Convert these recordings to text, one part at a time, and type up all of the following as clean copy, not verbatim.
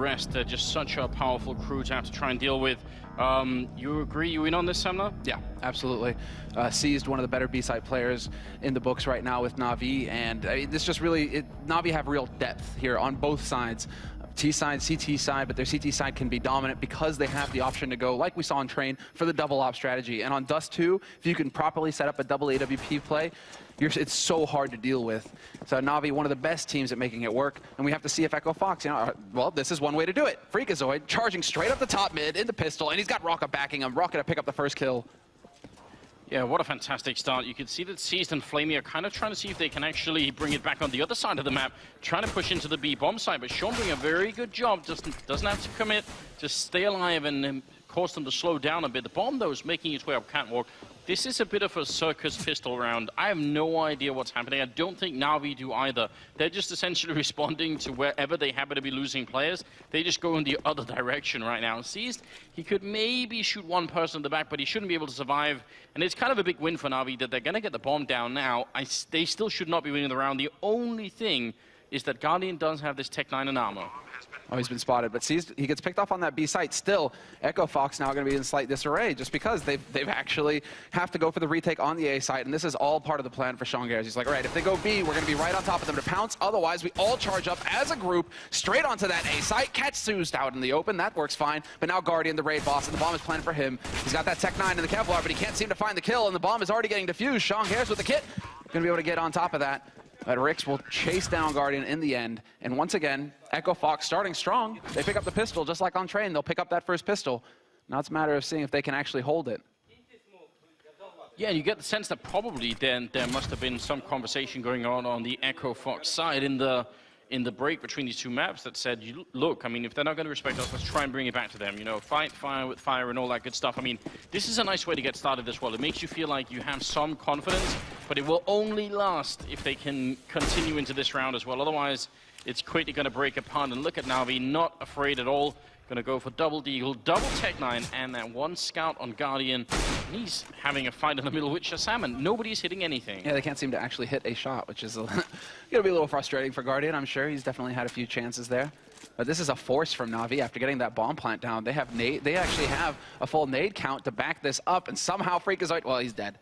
rest. They're just such a powerful crew to have to try and deal with. You agree? You in on this, Semna? Yeah, absolutely. Seized one of the better B-side players in the books right now with Na'Vi, and this just really, Na'Vi have real depth here on both sides. T side, CT side, but their CT side can be dominant because they have the option to go, like we saw on Train, for the double op strategy. And on Dust 2, if you can properly set up a double AWP play, it's so hard to deal with. So Na'Vi, one of the best teams at making it work, and we have to see if Echo Fox, well, this is one way to do it. Freakazoid charging straight up the top mid in the pistol, and he's got Rocket backing him. Rocket to pick up the first kill. Yeah, what a fantastic start. You can see that Seized and Flamey are kind of trying to see if they can actually bring it back on the other side of the map, trying to push into the B bomb side, but Sean doing a very good job, doesn't have to commit, just stay alive and cause them to slow down a bit. The bomb, though, is making its way up Catwalk. This is a bit of a circus pistol round. I have no idea what's happening. I don't think Na'Vi do either. They're just essentially responding to wherever they happen to be losing players. They just go in the other direction right now. Seized, he could maybe shoot one person in the back, but he shouldn't be able to survive. And it's kind of a big win for Na'Vi that they're going to get the bomb down now. They still should not be winning the round. The only thing is that Guardian does have this Tech 9 and armor. Oh, he's been spotted, but sees he gets picked off on that B site. Still, Echo Fox now going to be in slight disarray just because they've actually have to go for the retake on the A site, and this is all part of the plan for Sean Garrett. He's like, all right, if they go B, we're going to be right on top of them to pounce. Otherwise, we all charge up as a group straight onto that A site. Catch Zeused out in the open. That works fine. But now Guardian, the raid boss, and the bomb is planned for him. He's got that Tech 9 in the Kevlar, but he can't seem to find the kill, and the bomb is already getting defused. Sean Garrett with the kit. Going to be able to get on top of that. But Rix will chase down Guardian in the end. And once again, Echo Fox starting strong. They pick up the pistol, just like on Train. They'll pick up that first pistol. Now it's a matter of seeing if they can actually hold it. Yeah, and you get the sense that probably then there must have been some conversation going on the Echo Fox side in the break between these two maps that said, look, I mean, if they're not going to respect us, let's try and bring it back to them. You know, fight fire with fire and all that good stuff. I mean, this is a nice way to get started as well. It makes you feel like you have some confidence, but it will only last if they can continue into this round as well. Otherwise, it's quickly going to break apart. And look at Na'Vi, not afraid at all. Going to go for double Deagle, double Tech 9, and that one scout on Guardian. And he's having a fight in the middle with Shazam, and nobody's hitting anything. Yeah, they can't seem to actually hit a shot, which is going to be a little frustrating for Guardian, I'm sure. He's definitely had a few chances there. But this is a force from Na'Vi after getting that bomb plant down. They have nade. They actually have a full nade count to back this up, and somehow Freakazoid, well, he's dead.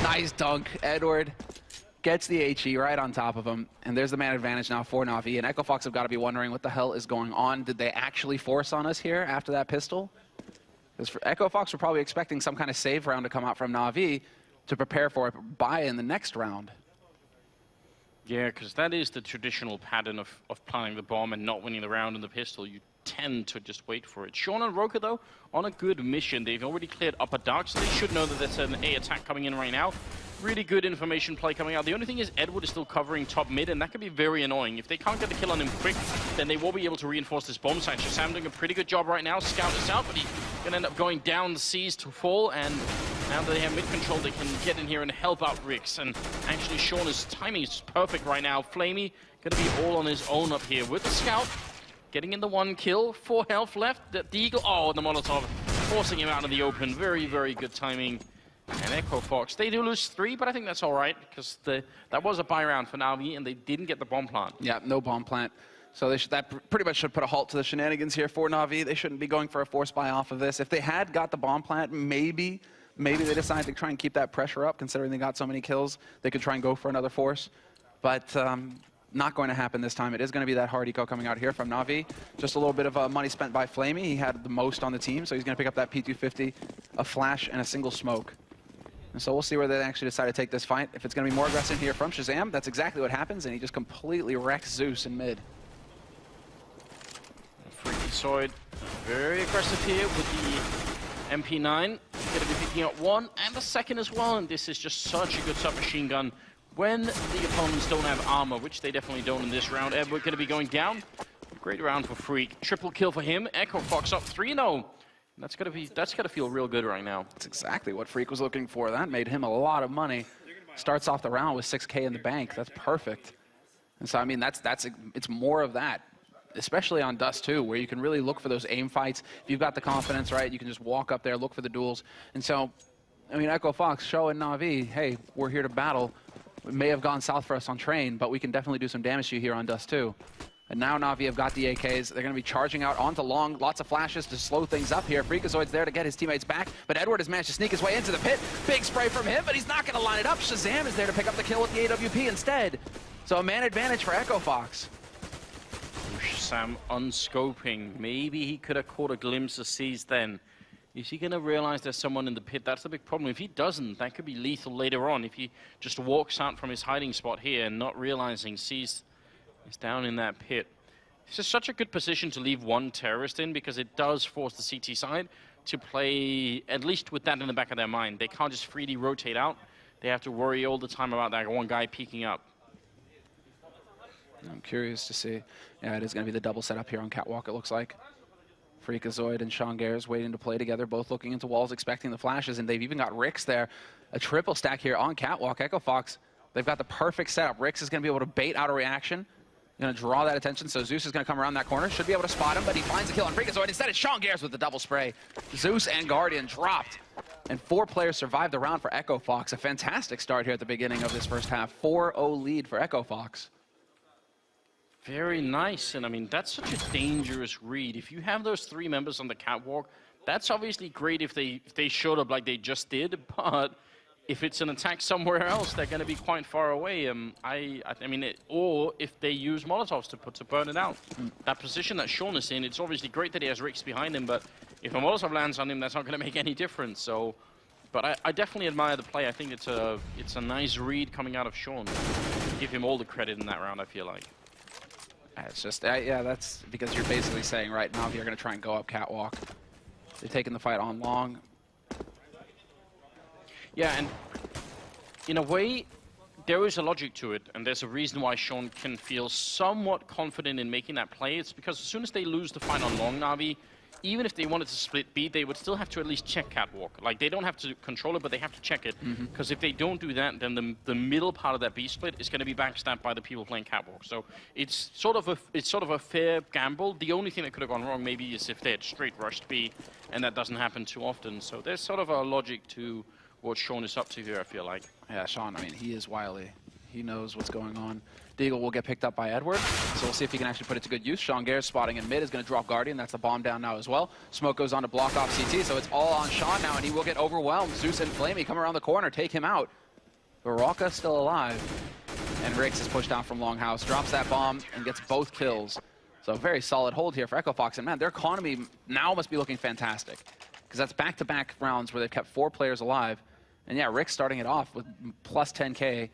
Nice dunk, Edward. Gets the HE right on top of him, and there's the man advantage now for Na'Vi. And Echo Fox have got to be wondering what the hell is going on. Did they actually force on us here after that pistol? Because for Echo Fox, we're probably expecting some kind of save round to come out from Na'Vi to prepare for a buy in the next round. Yeah, because that is the traditional pattern of planting the bomb and not winning the round in the pistol. You tend to just wait for it. Sean and Roka, though, on a good mission. They've already cleared upper dark, so they should know that there's an A attack coming in right now. Really good information play coming out. The only thing is Edward is still covering top mid, and that can be very annoying. If they can't get the kill on him quick, then they will be able to reinforce this bomb site. Shazam doing a pretty good job right now. Scout is out, but he's going to end up going down the seas to fall, and now that they have mid control, they can get in here and help out Rix. And actually, Sean's timing is perfect right now. Flamey going to be all on his own up here with the scout. Getting in the one kill, 4 health left. The Eagle, oh, the Molotov, forcing him out in the open. Very, very good timing. And Echo Fox, they do lose 3, but I think that's all right, because that was a buy round for Na'Vi, and they didn't get the bomb plant. Yeah, no bomb plant. So that pretty much should put a halt to the shenanigans here for Na'Vi. They shouldn't be going for a force buy off of this. If they had got the bomb plant, maybe they decided to try and keep that pressure up, considering they got so many kills. They could try and go for another force. But not going to happen this time. It is going to be that hard eco coming out here from Na'Vi. Just a little bit of money spent by Flamey. He had the most on the team, so he's going to pick up that P250, a flash, and a single smoke. And so we'll see where they actually decide to take this fight. If it's going to be more aggressive here from Shazam, that's exactly what happens, and he just completely wrecks Zeus in mid. Freakazoid, very aggressive here with the MP9. Going to be picking up 1 and a second as well, and this is just such a good submachine gun when the opponents don't have armor, which they definitely don't in this round. Edward going to be going down. Great round for Freak. Triple kill for him. Echo Fox up 3-0. That's gotta feel real good right now. That's exactly what Freak was looking for. That made him a lot of money. Starts off the round with 6K in the bank. That's perfect. And so I mean it's more of that, especially on Dust 2, where you can really look for those aim fights. If you've got the confidence, right, you can just walk up there, look for the duels. And so, I mean, Echo Fox showing Na'Vi, hey, we're here to battle. It may have gone south for us on Train, but we can definitely do some damage to you here on Dust 2. And now Na'Vi have got the AKs. They're going to be charging out onto long. Lots of flashes to slow things up here. Freakazoid's there to get his teammates back, but Edward has managed to sneak his way into the pit. Big spray from him, but he's not going to line it up. Shazam is there to pick up the kill with the AWP instead. So a man advantage for Echo Fox. Shazam unscoping. Maybe he could have caught a glimpse of Seized then. Is he going to realize there's someone in the pit? That's the big problem. If he doesn't, that could be lethal later on. If he just walks out from his hiding spot here and not realizing Seized is down in that pit. This is such a good position to leave one terrorist in because it does force the CT side to play, at least with that in the back of their mind. They can't just freely rotate out. They have to worry all the time about that one guy peeking up. I'm curious to see. Yeah, it is going to be the double setup here on Catwalk, it looks like. Freakazoid and Sean Gares waiting to play together, both looking into walls, expecting the flashes, and they've even got Rix there. A triple stack here on Catwalk. Echo Fox, they've got the perfect setup. Rix is going to be able to bait out a reaction. Going to draw that attention, so Zeus is going to come around that corner. Should be able to spot him, but he finds a kill on Freakazoid. Instead, it's Sean Gares with the double spray. Zeus and Guardian dropped, and 4 players survived the round for Echo Fox. A fantastic start here at the beginning of this first half. 4-0 lead for Echo Fox. Very nice, and I mean, that's such a dangerous read. If you have those 3 members on the catwalk, that's obviously great if they showed up like they just did, but if it's an attack somewhere else, they're going to be quite far away. I mean, or if they use Molotovs to burn it out. That position that Sean is in, it's obviously great that he has Rix behind him, but if a Molotov lands on him, that's not going to make any difference. So, but I definitely admire the play. I think it's a nice read coming out of Sean. Give him all the credit in that round, I feel like. It's just, yeah, that's because you're basically saying right now you're going to try and go up Catwalk. They're taking the fight on long. Yeah, and in a way, there is a logic to it, and there's a reason why Sean can feel somewhat confident in making that play. It's because as soon as they lose the fight on long, Na'Vi, even if they wanted to split B, they would still have to at least check Catwalk. Like, they don't have to control it, but they have to check it. Because if they don't do that, then the middle part of that B split is going to be backstabbed by the people playing Catwalk. So it's sort of a fair gamble. The only thing that could have gone wrong maybe is if they had straight rushed B, and that doesn't happen too often. So there's sort of a logic to what Sean is up to here, I feel like. Yeah, Sean, I mean, he is wily. He knows what's going on. Deagle will get picked up by Edward, so we'll see if he can actually put it to good use. Sean Gares spotting in mid is going to drop Guardian. That's the bomb down now as well. Smoke goes on to block off CT, so it's all on Sean now, and he will get overwhelmed. Zeus and Flamey come around the corner, take him out. Baraka still alive, and Rix is pushed out from Longhouse, drops that bomb, and gets both kills. So a very solid hold here for Echo Fox, and man, their economy now must be looking fantastic, because that's back-to-back rounds where they've kept 4 players alive. And yeah, Rick's starting it off with plus 10K.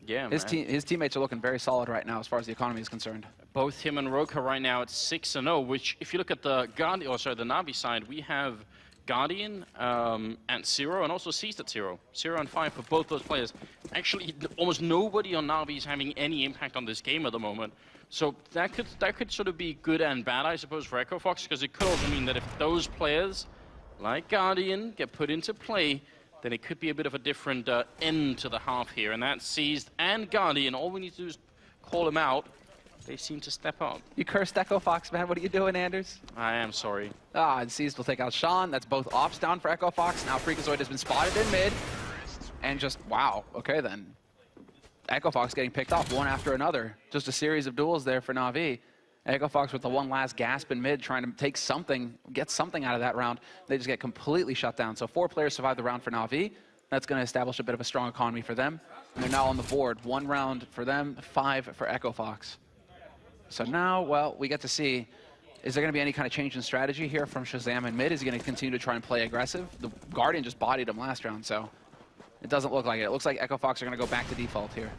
Yeah, his teammates are looking very solid right now as far as the economy is concerned. Both him and Roka right now at 6-0, which if you look at the Guardian, or sorry, the Na'Vi side, we have Guardian at 0 and also Seized at 0. 0 and 5 for both those players. Actually, almost nobody on Na'Vi is having any impact on this game at the moment. So that could sort of be good and bad, I suppose, for Echo Fox, because it could also mean that if those players, like Guardian, get put into play, then it could be a bit of a different end to the half here. And that's Seized and Guardian. All we need to do is call them out. They seem to step up. You cursed Echo Fox, man. What are you doing, Anders? I am sorry. And Seized will take out Sean. That's both ops down for Echo Fox. Now Freakazoid has been spotted in mid. And just, wow. Okay, then. Echo Fox getting picked off one after another. Just a series of duels there for Na'Vi. Echo Fox with the one last gasp in mid, trying to take something, get something out of that round. They just get completely shut down. So 4 players survive the round for Na'Vi. That's going to establish a bit of a strong economy for them. And they're now on the board. 1 round for them, 5 for Echo Fox. So now, well, we get to see, is there going to be any kind of change in strategy here from Shazam in mid? Is he going to continue to try and play aggressive? The Guardian just bodied him last round, so it doesn't look like it. It looks like Echo Fox are going to go back to default here.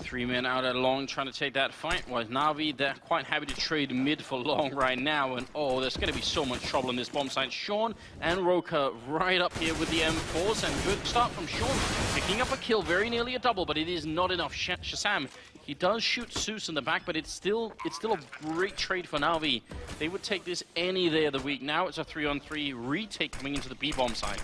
3 men out at long trying to take that fight. While Na'Vi, they're quite happy to trade mid for long right now. And oh, there's going to be so much trouble in this bomb site. Sean and Roka right up here with the M4s. And good start from Sean. Picking up a kill, very nearly a double, but it is not enough. Shazam, he does shoot Zeus in the back, but it's still a great trade for Na'Vi. They would take this any day of the week. Now it's a 3-on-3 retake coming into the B bomb site.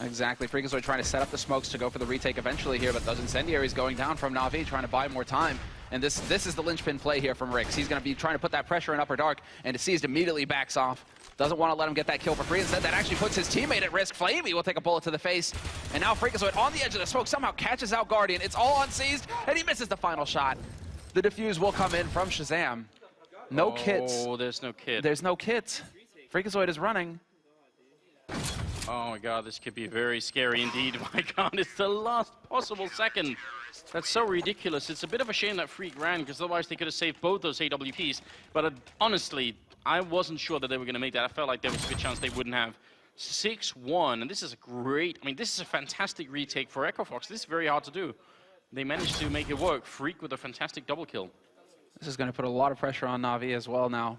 Exactly. Freakazoid trying to set up the smokes to go for the retake eventually here, but those incendiaries going down from Na'Vi, trying to buy more time. And this is the linchpin play here from Rix. He's going to be trying to put that pressure in Upper Dark, and Seized immediately backs off. Doesn't want to let him get that kill for free. Instead, that actually puts his teammate at risk. Flamey will take a bullet to the face. And now Freakazoid on the edge of the smoke somehow catches out Guardian. It's all on Seized, and he misses the final shot. The defuse will come in from Shazam. No kits. Oh, there's no kit. There's no kits. Freakazoid is running. Oh my god, this could be very scary indeed. My god, it's the last possible second. That's so ridiculous. It's a bit of a shame that Freak ran, because otherwise they could have saved both those AWPs. But honestly, I wasn't sure that they were going to make that. I felt like there was a good chance they wouldn't have. 6-1, and this is a great, this is a fantastic retake for Echo Fox. This is very hard to do. They managed to make it work. Freak with a fantastic double kill. This is going to put a lot of pressure on Na'Vi as well now.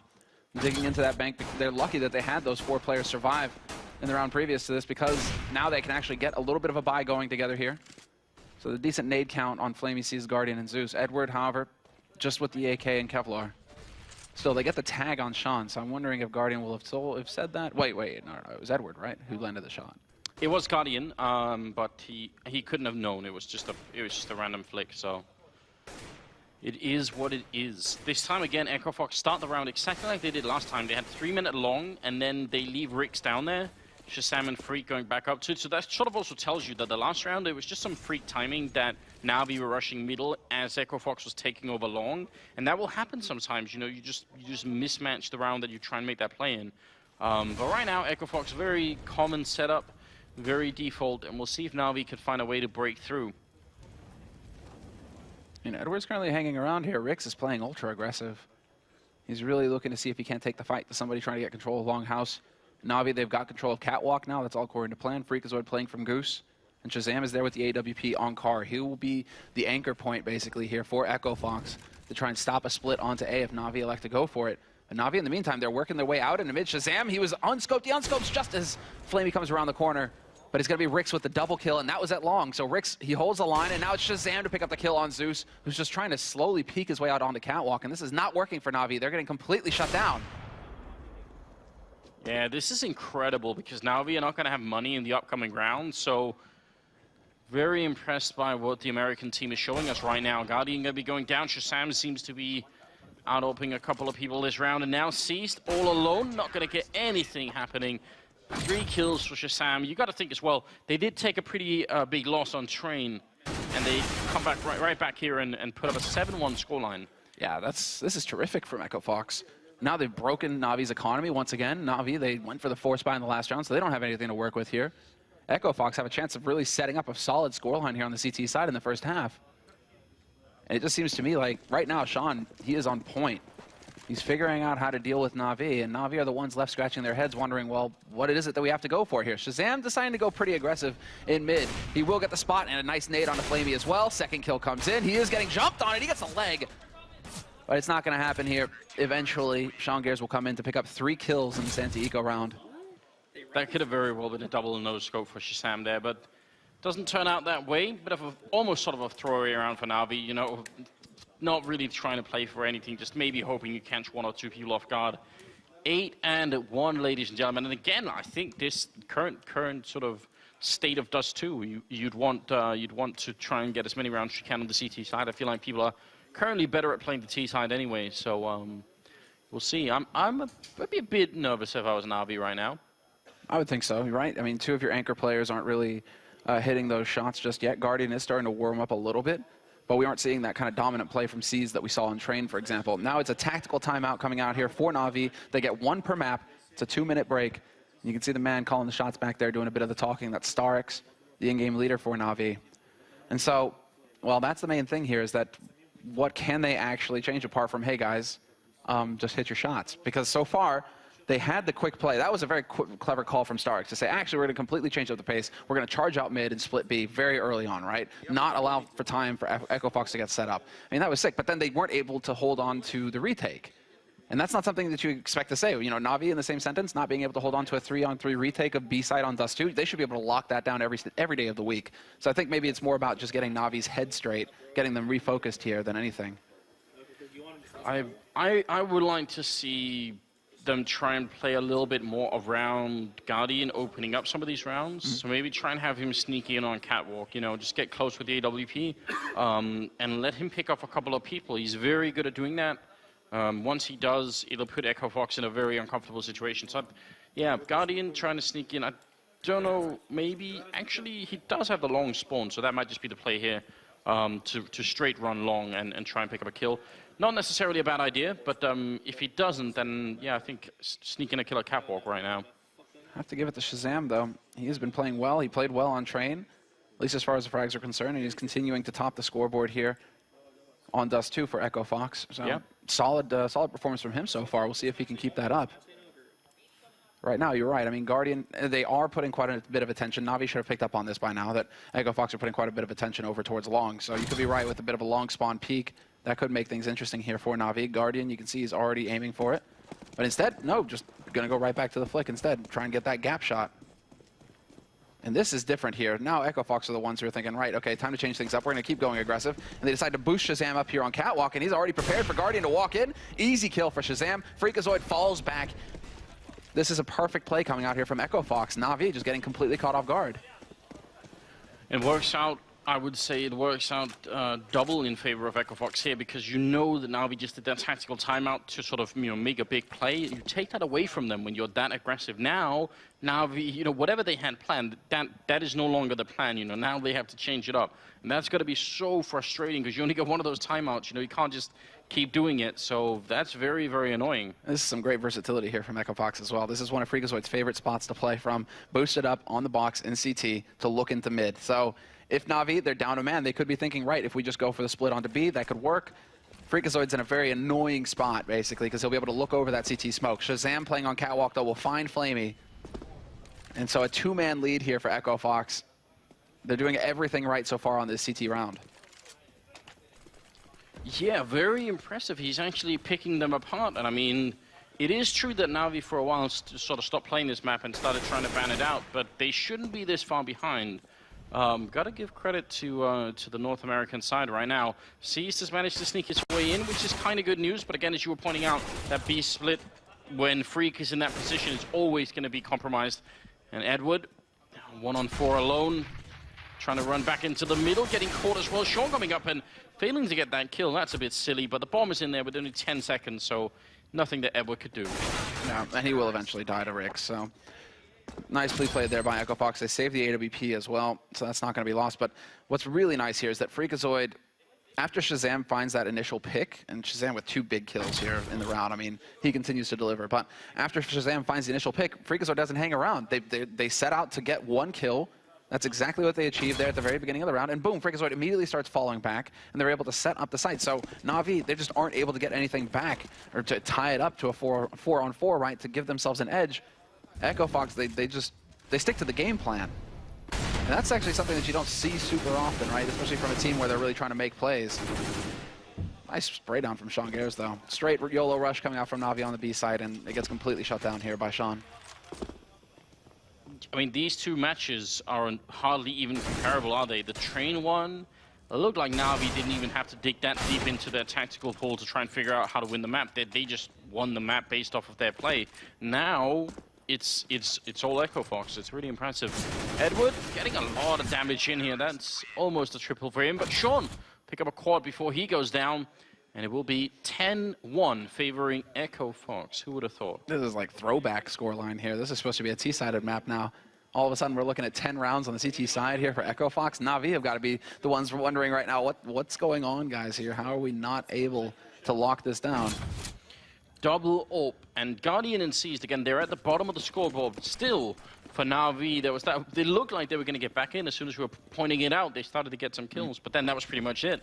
Digging into that bank, they're lucky that they had those 4 players survive in the round previous to this, because now they can actually get a little bit of a buy going together here. So the decent nade count on Flamey sees Guardian and Zeus. Edward, however, just with the AK and Kevlar. Still, they get the tag on Sean, so I'm wondering if Guardian will have said that. Wait, no, it was Edward, right, who landed the shot? It was Guardian, but he couldn't have known. It was just a random flick. So it is what it is. This time again, Echo Fox start the round exactly like they did last time. They had 3-minute long, and then they leave Rix down there. Shazam and Freak going back up to it. So that sort of also tells you that the last round, there was just some Freak timing that Na'Vi were rushing middle as Echo Fox was taking over long. And that will happen sometimes, you know, you just mismatch the round that you try and make that play in. But right now, Echo Fox, very common setup, very default, and we'll see if Na'Vi could find a way to break through. You know, Edward's currently hanging around here. Rix is playing ultra aggressive. He's really looking to see if he can't take the fight to somebody trying to get control of Longhouse. Na'Vi, they've got control of Catwalk now. That's all according to plan. Freakazoid playing from Goose. And Shazam is there with the AWP on Car. He will be the anchor point, basically, here for Echo Fox to try and stop a split onto A if Na'Vi elect to go for it. But Na'Vi, in the meantime, they're working their way out in the mid. Shazam, he was unscoped. He unscopes just as Flamey comes around the corner. But it's going to be Rix with the double kill, and that was at long. So Rix, he holds the line, and now it's Shazam to pick up the kill on Zeus, who's just trying to slowly peek his way out onto Catwalk. And this is not working for Na'Vi. They're getting completely shut down. Yeah, this is incredible because Na'Vi are not going to have money in the upcoming round, so very impressed by what the American team is showing us right now. Guardian going to be going down. Shazam seems to be out-opening a couple of people this round, and now Seized all alone, not going to get anything happening. 3 kills for Shazam. You got to think as well, they did take a pretty big loss on Train, and they come back right back here and put up a 7-1 scoreline. Yeah, this is terrific from Echo Fox. Now they've broken Na'Vi's economy once again. Na'Vi, they went for the 4 spy in the last round, so they don't have anything to work with here. Echo Fox have a chance of really setting up a solid scoreline here on the CT side in the first half. And it just seems to me like right now, Sean, he is on point. He's figuring out how to deal with Na'Vi, and Na'Vi are the ones left scratching their heads wondering, well, what is it that we have to go for here? Shazam deciding to go pretty aggressive in mid. He will get the spot, and a nice nade onto Flamey as well. Second kill comes in. He is getting jumped on it. He gets a leg. But it's not going to happen here. Eventually, Sean Gears will come in to pick up 3 kills in the Santa-Eco round. That could have very well been a double no-scope for Shazam there, but doesn't turn out that way. Bit of almost sort of a throwaway around for Na'Vi, you know, not really trying to play for anything, just maybe hoping you catch 1 or 2 people off guard. 8-1, ladies and gentlemen. And again, I think this current sort of state of Dust 2, you'd want to try and get as many rounds as you can on the CT side. I feel like people are currently better at playing the T side anyway, so we'll see. I'd be a bit nervous if I was Na'Vi right now. I would think so, right? I mean, 2 of your anchor players aren't really hitting those shots just yet. Guardian is starting to warm up a little bit, but we aren't seeing that kind of dominant play from Seas that we saw in Train, for example. Now it's a tactical timeout coming out here for Na'Vi. They get 1 per map. It's a 2-minute break. You can see the man calling the shots back there, doing a bit of the talking. That's Starix, the in-game leader for Na'Vi. And so, well, that's the main thing here, is that what can they actually change apart from, hey guys, just hit your shots? Because so far, they had the quick play. That was a very clever call from Starks to say, actually, we're going to completely change up the pace. We're going to charge out mid and split B very early on, right? Not allow for time for Echo Fox to get set up. I mean, that was sick, but then they weren't able to hold on to the retake. And that's not something that you expect to say. You know, Na'Vi in the same sentence, not being able to hold on to a 3-on-3 retake of B side on Dust 2, they should be able to lock that down every day of the week. So I think maybe it's more about just getting Na'Vi's head straight, getting them refocused here than anything. I would like to see them try and play a little bit more around Guardian opening up some of these rounds. So maybe try and have him sneak in on Catwalk, you know, just get close with the AWP and let him pick off a couple of people. He's very good at doing that. Once he does, it'll put Echo Fox in a very uncomfortable situation. So, yeah, Guardian trying to sneak in. I don't know, maybe, actually, he does have the long spawn, so that might just be the play here. to straight run long and try and pick up a kill. Not necessarily a bad idea, but if he doesn't, then yeah, I think sneaking a kill at Catwalk right now. I have to give it to Shazam, though. He's been playing well. He played well on Train, at least as far as the frags are concerned, and he's continuing to top the scoreboard here on Dust 2 for Echo Fox. So yeah. solid performance from him so far. We'll see if he can keep that up. Right now, you're right. I mean, Guardian, they are putting quite a bit of attention. Na'Vi should have picked up on this by now, that Echo Fox are putting quite a bit of attention over towards long. So you could be right with a bit of a long spawn peak. That could make things interesting here for Na'Vi. Guardian, you can see he's already aiming for it. But instead, no, just going to go right back to the flick instead. Try and get that gap shot. And this is different here. Now Echo Fox are the ones who are thinking, right, okay, time to change things up. We're going to keep going aggressive. And they decide to boost Shazam up here on Catwalk, and he's already prepared for Guardian to walk in. Easy kill for Shazam. Freakazoid falls back. This is a perfect play coming out here from Echo Fox. Na'Vi just getting completely caught off guard. It works out, I would say it works out double in favor of Echo Fox here, because you know that Na'Vi just did that tactical timeout to sort of, make a big play. You take that away from them when you're that aggressive. Now, Na'Vi, whatever they had planned, that is no longer the plan. Now they have to change it up. And that's going to be so frustrating, because you only get one of those timeouts. You can't just keep doing it. So that's very, very annoying. This is some great versatility here from Echo Fox as well. This is one of Freakazoid's favorite spots to play from. Boosted up on the box in CT to look into mid. So if Na'Vi, they're down a man, they could be thinking, right, if we just go for the split onto B, that could work. Freakazoid's in a very annoying spot, basically, because he'll be able to look over that CT smoke. Shazam playing on Catwalk, though, will find Flamey. And so a two-man lead here for Echo Fox. They're doing everything right so far on this CT round. Yeah, very impressive. He's actually picking them apart. And I mean, it is true that Na'Vi for a while sort of stopped playing this map and started trying to ban it out, but they shouldn't be this far behind. Got to give credit to the North American side right now. Seized has managed to sneak his way in, which is kind of good news. But again, as you were pointing out, that B split, when Freak is in that position, is always going to be compromised. And Edward, 1-on-4 alone, trying to run back into the middle, getting caught as well. Sean coming up and failing to get that kill. That's a bit silly, but the bomb is in there with only 10 seconds, so nothing that Edward could do. Yeah, and he will eventually die to Rick, so nicely played there by Echo Fox. They saved the AWP as well, so that's not going to be lost. But what's really nice here is that Freakazoid, after Shazam finds that initial pick, and Shazam with 2 big kills here in the round, I mean, he continues to deliver. But after Shazam finds the initial pick, Freakazoid doesn't hang around. They set out to get 1 kill. That's exactly what they achieved there at the very beginning of the round. And boom, Freakazoid immediately starts falling back, and they're able to set up the site. So Na'Vi, they just aren't able to get anything back or to tie it up to a 4-on-4, right, to give themselves an edge. Echo Fox, they stick to the game plan. And that's actually something that you don't see super often, right? Especially from a team where they're really trying to make plays. Nice spray down from Sean Gares, though. Straight YOLO rush coming out from Na'Vi on the B side, and it gets completely shut down here by Sean. I mean, these 2 matches are hardly even comparable, are they? The Train one, it looked like Na'Vi didn't even have to dig that deep into their tactical pool to try and figure out how to win the map. They just won the map based off of their play. Now, it's all Echo Fox. It's really impressive. Edward getting a lot of damage in here. That's almost a triple for him. But Sean pick up a quad before he goes down. And it will be 10-1 favoring Echo Fox. Who would have thought? This is like throwback scoreline here. This is supposed to be a T-sided map now. All of a sudden, we're looking at 10 rounds on the CT side here for Echo Fox. Na'Vi have got to be the ones wondering right now, what's going on, guys, here? How are we not able to lock this down? Double AWP. And Guardian and Seized, again, they're at the bottom of the scoreboard. Still, for Na'Vi, they looked like they were going to get back in. As soon as we were pointing it out, they started to get some kills. But then that was pretty much it.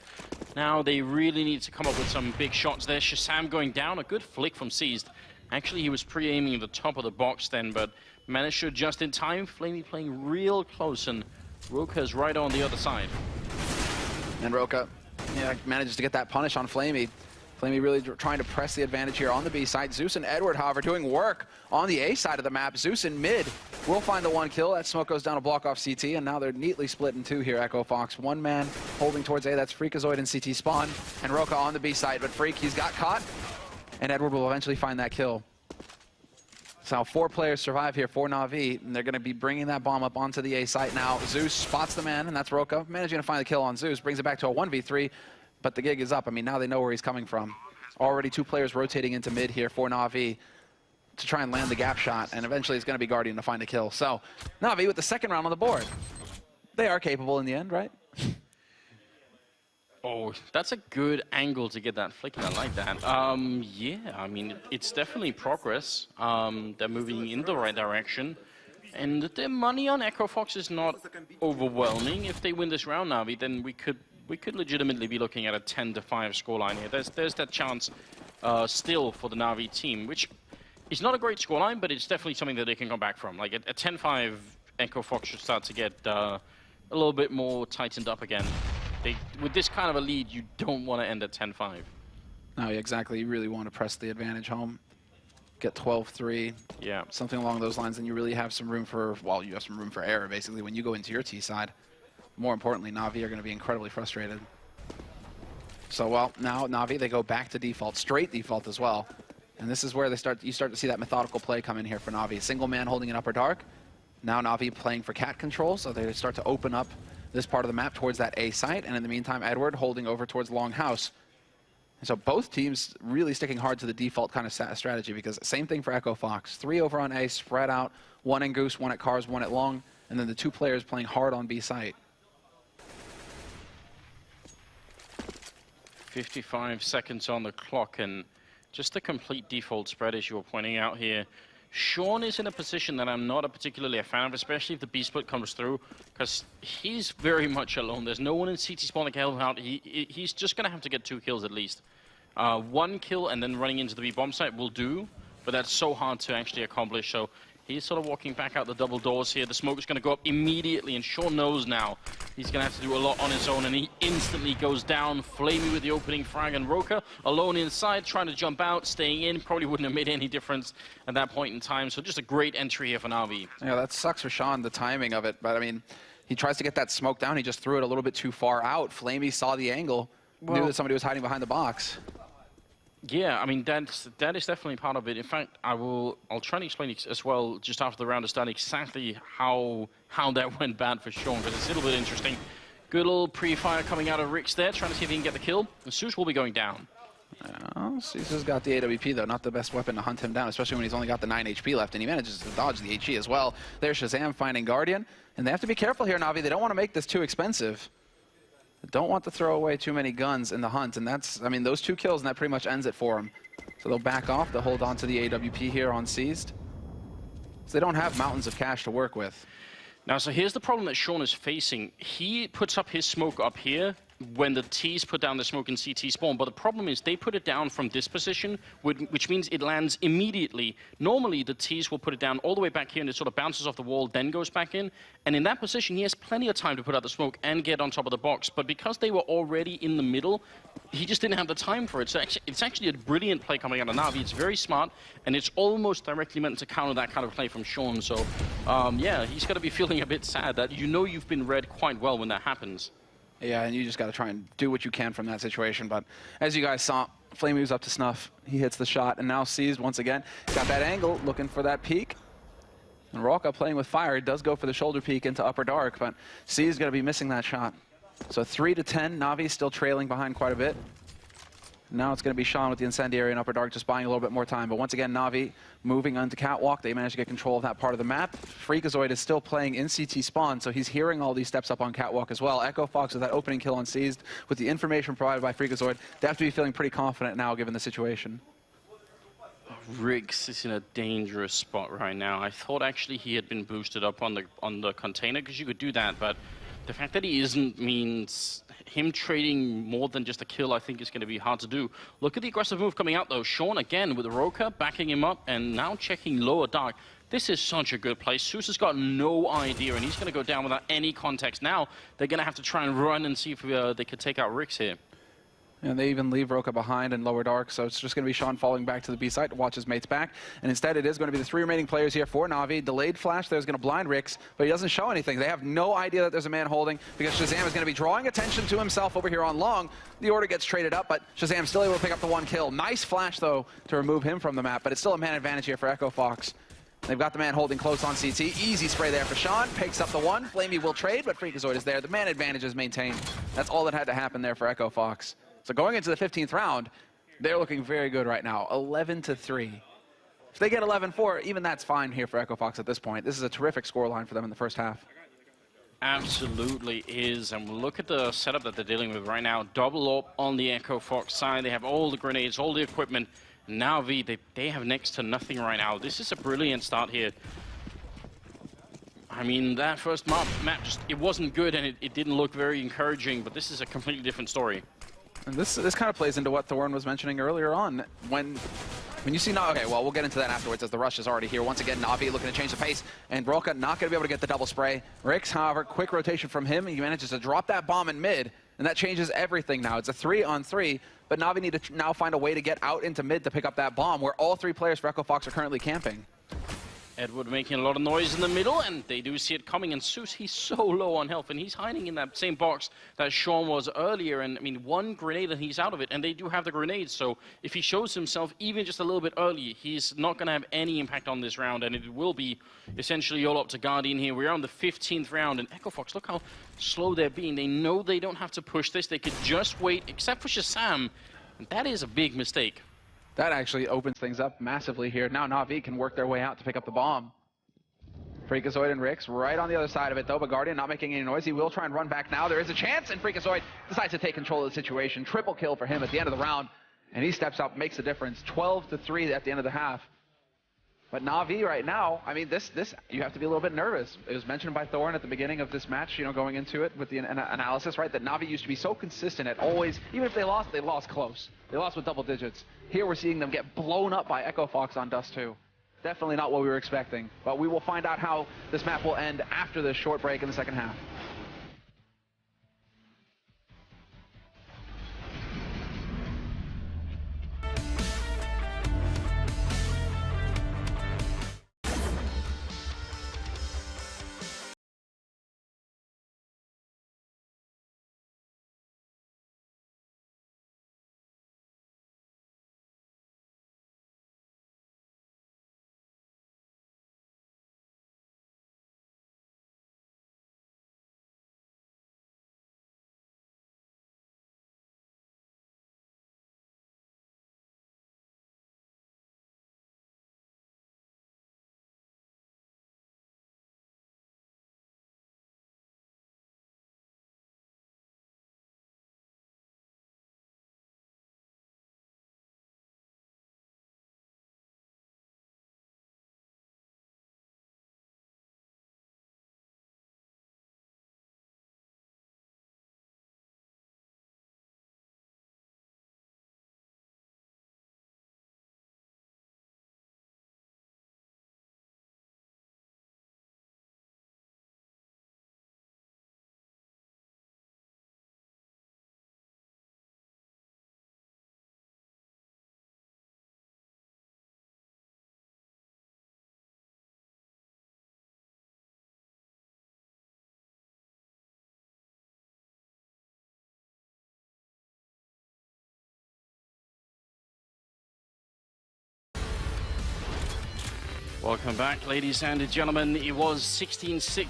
Now they really need to come up with some big shots there. Shazam going down. A good flick from Seized. Actually, he was pre-aiming at the top of the box then, but managed to adjust in time. Flamey playing real close, and Roka's right on the other side. And Roka, yeah, manages to get that punish on Flamey. Flamey really trying to press the advantage here on the B side. Zeus and Edward, however, doing work on the A side of the map. Zeus in mid will find the 1 kill. That smoke goes down to block off CT, and now they're neatly split in 2 here, Echo Fox. 1 man holding towards A. That's Freakazoid and CT spawn. And Roka on the B side, but Freak, he's got caught. And Edward will eventually find that kill. So 4 players survive here for Na'Vi, and they're going to be bringing that bomb up onto the A site now. Zeus spots the man, and that's Roka. Managing to find the kill on Zeus, brings it back to a 1v3. But the gig is up. I mean, now they know where he's coming from. Already 2 players rotating into mid here for Na'Vi to try and land the gap shot, and eventually it's going to be Guardian to find a kill. So Na'Vi with the 2nd round on the board. They are capable in the end, right? Oh, that's a good angle to get that flicking. I like that. Yeah, I mean, it's definitely progress. They're moving in the right direction. And their money on Echo Fox is not overwhelming. If they win this round, Navi, then we could legitimately be looking at a 10-5 scoreline here. There's that chance still for the Navi team, which is not a great scoreline, but it's definitely something that they can come back from. Like a 10-5, Echo Fox should start to get a little bit more tightened up again. With this kind of a lead, you don't want to end at 10-5. No, exactly. You really want to press the advantage home. Get 12-3. Yeah. Something along those lines, and you really have some room for, well, you have some room for error, basically, when you go into your T side. More importantly, Na'Vi are going to be incredibly frustrated. So, well, now Na'Vi, they go back to default, straight default as well. And this is where you start to see that methodical play come in here for Na'Vi. Single man holding an upper dark. Now Na'Vi playing for cat control, so they start to open up this part of the map towards that A site, and in the meantime, Edward holding over towards Longhouse. And so both teams really sticking hard to the default kind of strategy, because same thing for Echo Fox. 3 over on A, spread out, 1 in Goose, 1 at Cars, 1 at Long, and then the 2 players playing hard on B site. 55 seconds on the clock, and just a complete default spread, as you were pointing out here. Sean is in a position that I'm not particularly a fan of, especially if the B split comes through, because he's very much alone. There's no one in CT spawn that can help him out. He's just going to have to get 2 kills at least. 1 kill and then running into the B bomb site will do, but that's so hard to actually accomplish. So he's sort of walking back out the double doors here. The smoke is going to go up immediately, and Sean knows now he's going to have to do a lot on his own, and he instantly goes down. Flamey with the opening frag, and Roka alone inside, trying to jump out, staying in. Probably wouldn't have made any difference at that point in time. So just a great entry here for Na'Vi. Yeah, that sucks for Sean, the timing of it. But, I mean, he tries to get that smoke down. He just threw it a little bit too far out. Flamey saw the angle, knew that somebody was hiding behind the box. Yeah, I mean, that is definitely part of it. In fact, I'll try and explain as well, just after the round is done, exactly how that went bad for Sean, because it's a little bit interesting. Good little pre-fire coming out of Rix there, trying to see if he can get the kill. And Zeus will be going down. Zeus has got the AWP, though. Not the best weapon to hunt him down, especially when he's only got the 9 HP left, and he manages to dodge the HE as well. There's Shazam finding Guardian, and they have to be careful here, Na'Vi. They don't want to make this too expensive. Don't want to throw away too many guns in the hunt, and that's, I mean, those 2 kills, and that pretty much ends it for them. So they'll back off, they'll hold on to the AWP here on Seized. So they don't have mountains of cash to work with. Now, so here's the problem that Sean is facing. He puts up his smoke up here when the T's put down the smoke in CT spawn, but the problem is they put it down from this position, which means it lands immediately. Normally, the T's will put it down all the way back here, and it sort of bounces off the wall, then goes back in. And in that position, he has plenty of time to put out the smoke and get on top of the box. But because they were already in the middle, he just didn't have the time for it. So it's actually a brilliant play coming out of Na'Vi. It's very smart, and it's almost directly meant to counter that kind of play from Sean. So, yeah, he's got to be feeling a bit sad that you know you've been read quite well when that happens. Yeah, and you just got to try and do what you can from that situation. But as you guys saw, Flamey was up to snuff. He hits the shot, and now Seized once again. Got that angle, looking for that peek. And Roka playing with fire. He does go for the shoulder peek into Upper Dark, but Seized going to be missing that shot. So 3-10, Na'Vi still trailing behind quite a bit. Now it's going to be Sean with the Incendiary and Upper Dark just buying a little bit more time. But once again, Na'Vi moving onto Catwalk. They managed to get control of that part of the map. Freakazoid is still playing in CT spawn, so he's hearing all these steps up on Catwalk as well. Echo Fox with that opening kill on Seized. With the information provided by Freakazoid, they have to be feeling pretty confident now given the situation. Riggs is in a dangerous spot right now. I thought actually he had been boosted up on the container, because you could do that, but the fact that he isn't means him trading more than just a kill, I think, is going to be hard to do. Look at the aggressive move coming out, though. Sean, again, with Roka backing him up and now checking lower dark. This is such a good play. Zeus has got no idea, and he's going to go down without any context. Now they're going to have to try and run and see if they could take out Rix here. And they even leave Roka behind in lower dark, so it's just going to be Sean falling back to the B site to watch his mates back. And instead, it is going to be the 3 remaining players here for Na'Vi. Delayed flash there's going to blind Rix, but he doesn't show anything. They have no idea that there's a man holding, because Shazam is going to be drawing attention to himself over here on Long. The order gets traded up, but Shazam still able to pick up the 1 kill. Nice flash, though, to remove him from the map, but it's still a man advantage here for Echo Fox. They've got the man holding close on CT. Easy spray there for Sean. Picks up the 1. Flamey will trade, but Freakazoid is there. The man advantage is maintained. That's all that had to happen there for Echo Fox. So going into the 15th round, they're looking very good right now. 11-3. If they get 11-4, even that's fine here for Echo Fox at this point. This is a terrific scoreline for them in the first half. Absolutely is, and look at the setup that they're dealing with right now. Double up on the Echo Fox side. They have all the grenades, all the equipment. Now they have next to nothing right now. This is a brilliant start here. I mean, that first map just, it wasn't good and it didn't look very encouraging, but this is a completely different story. And this kind of plays into what Thorn was mentioning earlier on. When you see Navi, okay, well, we'll get into that afterwards as the rush is already here. Once again, Navi looking to change the pace, and Roca not going to be able to get the double spray. Rix, however, quick rotation from him. He manages to drop that bomb in mid, and that changes everything now. It's a 3-on-3, but Navi need to now find a way to get out into mid to pick up that bomb, where all three players for Echo Fox are currently camping. Edward making a lot of noise in the middle, and they do see it coming. And Zeus, he's so low on health, and he's hiding in that same box that Sean was earlier. And I mean, one grenade and he's out of it, and they do have the grenades. So if he shows himself even just a little bit early, he's not going to have any impact on this round, and it will be essentially all up to Guardian here. We're on the 15th round, and Echo Fox, look how slow they're being. They know they don't have to push this. They could just wait, except for Shazam, and that is a big mistake. That actually opens things up massively here. Now Navi can work their way out to pick up the bomb. Freakazoid and Rix right on the other side of it, though, but Guardian not making any noise. He will try and run back now. There is a chance, and Freakazoid decides to take control of the situation. Triple kill for him at the end of the round, and he steps up, makes a difference. 12-3 at the end of the half. But Navi right now, I mean, this you have to be a little bit nervous. It was mentioned by Thorn at the beginning of this match, you know, going into it with the analysis, right, that Navi used to be so consistent at always, even if they lost close. They lost with double digits. Here we're seeing them get blown up by Echo Fox on Dust 2. Definitely not what we were expecting, but we will find out how this map will end after this short break in the second half. Welcome back, ladies and gentlemen. It was 16-6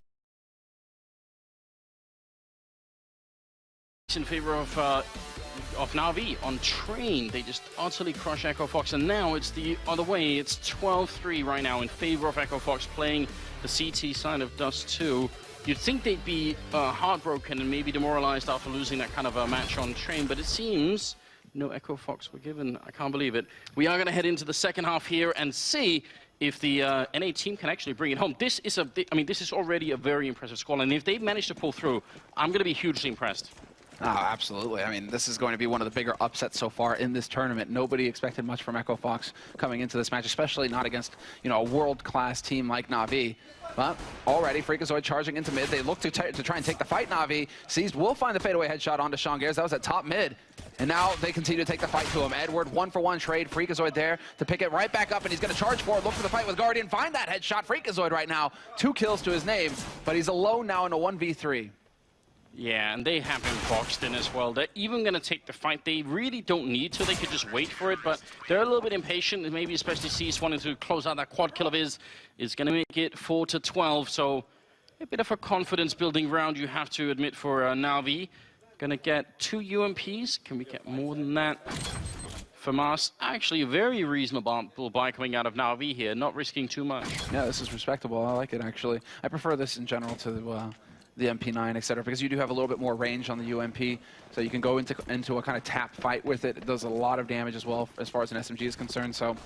in favor of Navi on Train. They just utterly crush Echo Fox, and now it's the other way. It's 12-3 right now in favor of Echo Fox playing the CT side of Dust 2. You'd think they'd be heartbroken and maybe demoralized after losing that kind of a match on Train, but it seems no Echo Fox were given. I can't believe it. We are going to head into the second half here and see if the NA team can actually bring it home. This is this is already a very impressive squad, and if they manage to pull through, I'm going to be hugely impressed. Oh, absolutely. I mean, this is going to be one of the bigger upsets so far in this tournament. Nobody expected much from Echo Fox coming into this match, especially not against, you know, a world-class team like Navi. But already, Freakazoid charging into mid. They look to try and take the fight. Navi seized, will find the fadeaway headshot onto Sean Gares. That was at top mid. And now they continue to take the fight to him. Edward, 1-for-1 trade. Freakazoid there to pick it right back up, and he's going to charge forward, look for the fight with Guardian, find that headshot. Freakazoid right now, 2 kills to his name, but he's alone now in a 1v3. Yeah, and they have him boxed in as well. They're even going to take the fight. They really don't need to. They could just wait for it, but they're a little bit impatient, and maybe especially Cease wanting to close out that quad kill of his is going to make it 4-12. So a bit of a confidence-building round, you have to admit, for Navi. Going to get 2 UMPs. Can we get more than that? Famas, actually a very reasonable buy coming out of Navi here, not risking too much. Yeah, this is respectable. I like it, actually. I prefer this in general to the MP9, etc., because you do have a little bit more range on the UMP, so you can go into a kind of tap fight with it. It does a lot of damage as well as far as an SMG is concerned. So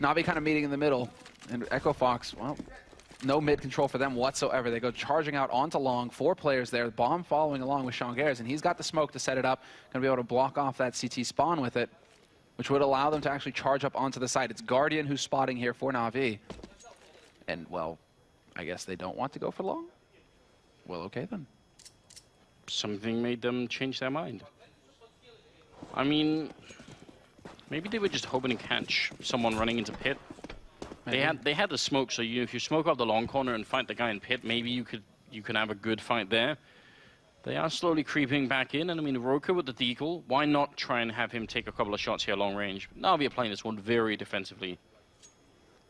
Na'Vi kind of meeting in the middle, and Echo Fox, well, no mid control for them whatsoever. They go charging out onto long, 4 players there. Bomb following along with Sean and he's got the smoke to set it up. Going to be able to block off that CT spawn with it, which would allow them to actually charge up onto the site. It's Guardian who's spotting here for Na'Vi. And, well, I guess they don't want to go for long? Well, okay then. Something made them change their mind. I mean, maybe they were just hoping to catch someone running into pit. Maybe. They had the smoke, so if you smoke off the long corner and fight the guy in pit, maybe you could have a good fight there. They are slowly creeping back in, and I mean, Roka with the deagle, why not try and have him take a couple of shots here long range? Na'Vi are playing this one very defensively.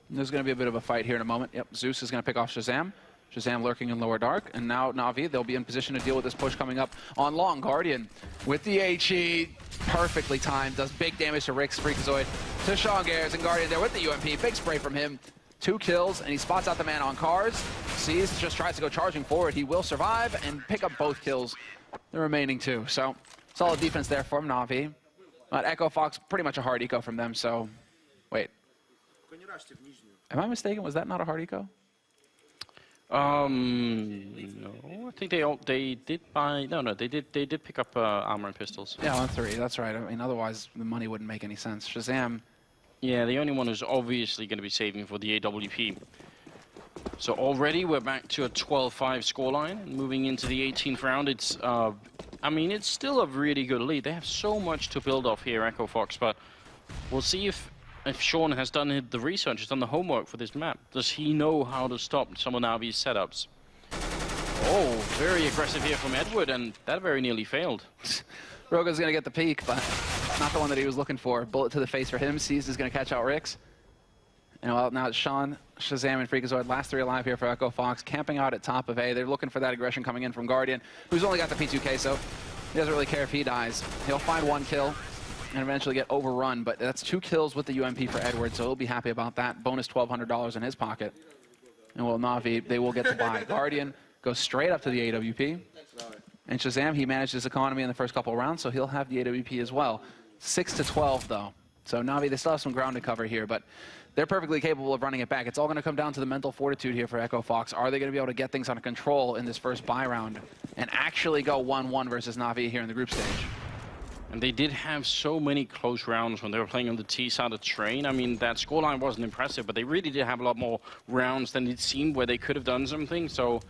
There's going to be a bit of a fight here in a moment. Yep, Zeus is going to pick off Shazam. Shazam lurking in lower dark, and now Na'Vi, they'll be in position to deal with this push coming up on long. Guardian with the HE, perfectly timed, does big damage to Rick's Freakazoid, to Sean and Guardian there with the UMP, big spray from him. 2 kills, and he spots out the man on cars. Sees, just tries to go charging forward. He will survive and pick up both kills, the remaining 2. So, solid defense there from Na'Vi. But Echo Fox, pretty much a hard eco from them, so... Wait. Am I mistaken? Was that not a hard eco? No, I think they did buy... No, they did pick up armor and pistols. Yeah, on 3, that's right. I mean, otherwise, the money wouldn't make any sense. Shazam... Yeah, the only one who's obviously going to be saving for the AWP. So already we're back to a 12-5 scoreline. Moving into the 18th round, it's, I mean, it's still a really good lead. They have so much to build off here, Echo Fox, but we'll see if Sean has done the research, has done the homework for this map. Does he know how to stop some of Na'Vi's setups? Oh, very aggressive here from Edward, and that very nearly failed. Roga's going to get the peek, but not the one that he was looking for. Bullet to the face for him. Sees is going to catch out Rix. And well, now it's Sean, Shazam, and Freakazoid. Last 3 alive here for Echo Fox, camping out at top of A. They're looking for that aggression coming in from Guardian, who's only got the P2K, so he doesn't really care if he dies. He'll find 1 kill and eventually get overrun, but that's 2 kills with the UMP for Edward, so he'll be happy about that. Bonus $1,200 in his pocket. And well, Na'Vi, they will get to buy. Guardian goes straight up to the AWP. And Shazam, he managed his economy in the first couple of rounds, so he'll have the AWP as well. 6-12, though. So Na'Vi, they still have some ground to cover here, but they're perfectly capable of running it back. It's all going to come down to the mental fortitude here for Echo Fox. Are they going to be able to get things under control in this first buy round and actually go 1-1 versus Na'Vi here in the group stage? And they did have so many close rounds when they were playing on the T side of the train. I mean, that scoreline wasn't impressive, but they really did have a lot more rounds than it seemed where they could have done something. So